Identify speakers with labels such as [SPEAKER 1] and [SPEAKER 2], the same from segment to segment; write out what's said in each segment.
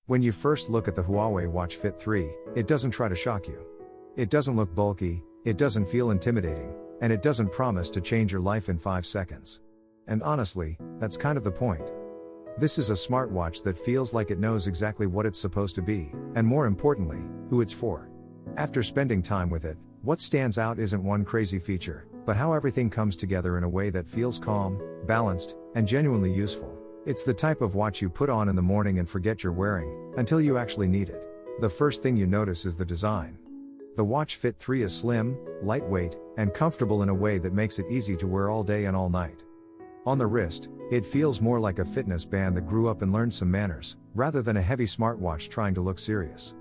[SPEAKER 1] When you first look at the Huawei Watch Fit 3, it doesn't try to shock you. It doesn't look bulky, it doesn't feel intimidating, and it doesn't promise to change your life in 5 seconds. And honestly, that's kind of the point. This is a smartwatch that feels like it knows exactly what it's supposed to be, and more importantly, who it's for. After spending time with it, what stands out isn't one crazy feature, but how everything comes together in a way that feels calm, balanced, and genuinely useful. It's the type of watch you put on in the morning and forget you're wearing, until you actually need it. The first thing you notice is the design. The Watch Fit 3 is slim, lightweight, and comfortable in a way that makes it easy to wear all day and all night. On the wrist, it feels more like a fitness band that grew up and learned some manners, rather than a heavy smartwatch trying to look serious.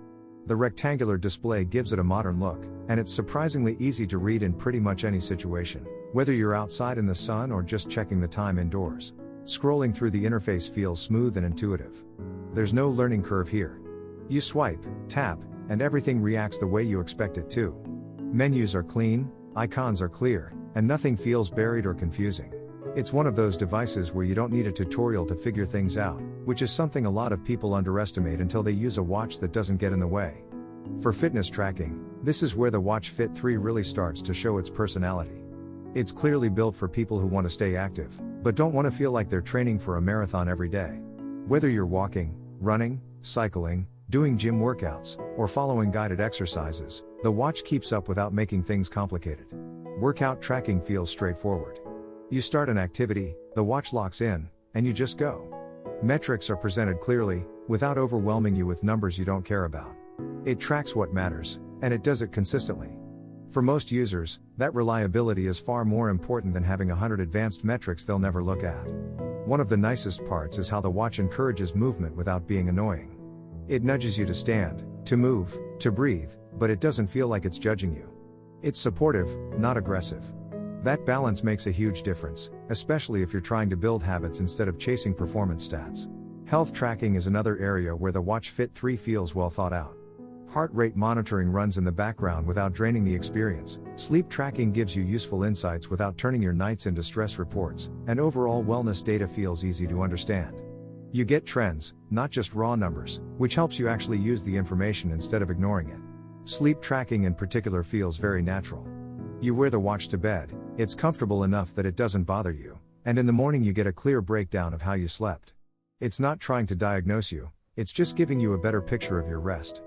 [SPEAKER 1] The rectangular display gives it a modern look, and it's surprisingly easy to read in pretty much any situation, whether you're outside in the sun or just checking the time indoors. Scrolling through the interface feels smooth and intuitive. There's no learning curve here. You swipe, tap, and everything reacts the way you expect it to. Menus are clean, icons are clear, and nothing feels buried or confusing. It's one of those devices where you don't need a tutorial to figure things out, which is something a lot of people underestimate until they use a watch that doesn't get in the way. For fitness tracking, this is where the Watch Fit 3 really starts to show its personality. It's clearly built for people who want to stay active, but don't want to feel like they're training for a marathon every day. Whether you're walking, running, cycling, doing gym workouts, or following guided exercises, the watch keeps up without making things complicated. Workout tracking feels straightforward. You start an activity, the watch locks in, and you just go. Metrics are presented clearly, without overwhelming you with numbers you don't care about. It tracks what matters, and it does it consistently. For most users, that reliability is far more important than having 100 advanced metrics they'll never look at. One of the nicest parts is how the watch encourages movement without being annoying. It nudges you to stand, to move, to breathe, but it doesn't feel like it's judging you. It's supportive, not aggressive. That balance makes a huge difference, especially if you're trying to build habits instead of chasing performance stats. Health tracking is another area where the Watch Fit 3 feels well thought out. Heart rate monitoring runs in the background without draining the experience, sleep tracking gives you useful insights without turning your nights into stress reports, and overall wellness data feels easy to understand. You get trends, not just raw numbers, which helps you actually use the information instead of ignoring it. Sleep tracking in particular feels very natural. You wear the watch to bed, it's comfortable enough that it doesn't bother you, and in the morning you get a clear breakdown of how you slept. It's not trying to diagnose you, it's just giving you a better picture of your rest.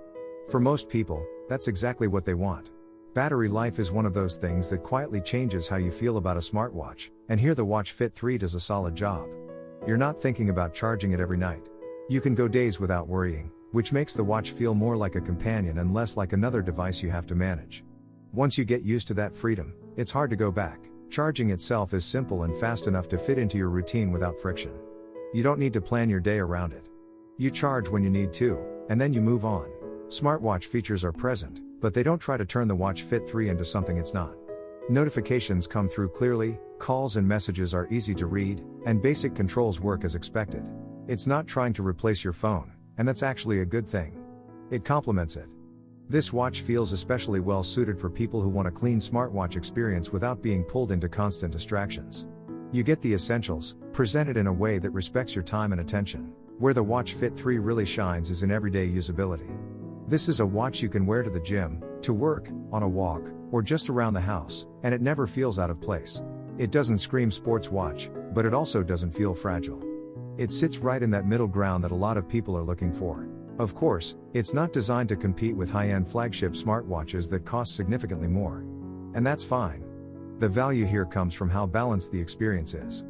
[SPEAKER 1] For most people, that's exactly what they want. Battery life is one of those things that quietly changes how you feel about a smartwatch, and here the Watch Fit 3 does a solid job. You're not thinking about charging it every night. You can go days without worrying, which makes the watch feel more like a companion and less like another device you have to manage. Once you get used to that freedom, it's hard to go back. Charging itself is simple and fast enough to fit into your routine without friction. You don't need to plan your day around it. You charge when you need to, and then you move on. Smartwatch features are present, but they don't try to turn the Watch Fit 3 into something it's not. Notifications come through clearly, calls and messages are easy to read, and basic controls work as expected. It's not trying to replace your phone, and that's actually a good thing. It complements it. This watch feels especially well suited for people who want a clean smartwatch experience without being pulled into constant distractions. You get the essentials, presented in a way that respects your time and attention. Where the Watch Fit 3 really shines is in everyday usability. This is a watch you can wear to the gym, to work, on a walk, or just around the house, and it never feels out of place. It doesn't scream sports watch, but it also doesn't feel fragile. It sits right in that middle ground that a lot of people are looking for. Of course, it's not designed to compete with high-end flagship smartwatches that cost significantly more. And that's fine. The value here comes from how balanced the experience is.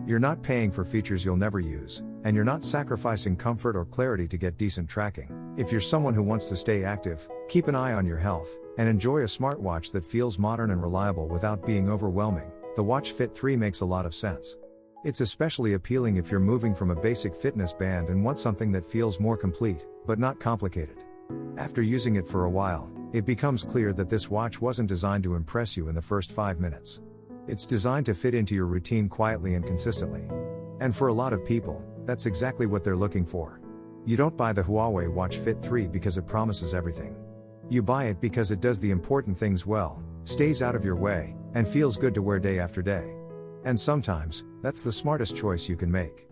[SPEAKER 1] You're not paying for features you'll never use, and you're not sacrificing comfort or clarity to get decent tracking. If you're someone who wants to stay active, keep an eye on your health, and enjoy a smartwatch that feels modern and reliable without being overwhelming, the Watch Fit 3 makes a lot of sense. It's especially appealing if you're moving from a basic fitness band and want something that feels more complete, but not complicated. After using it for a while, it becomes clear that this watch wasn't designed to impress you in the first 5 minutes. It's designed to fit into your routine quietly and consistently. And for a lot of people, that's exactly what they're looking for. You don't buy the Huawei Watch Fit 3 because it promises everything. You buy it because it does the important things well, stays out of your way, and feels good to wear day after day. And sometimes, that's the smartest choice you can make.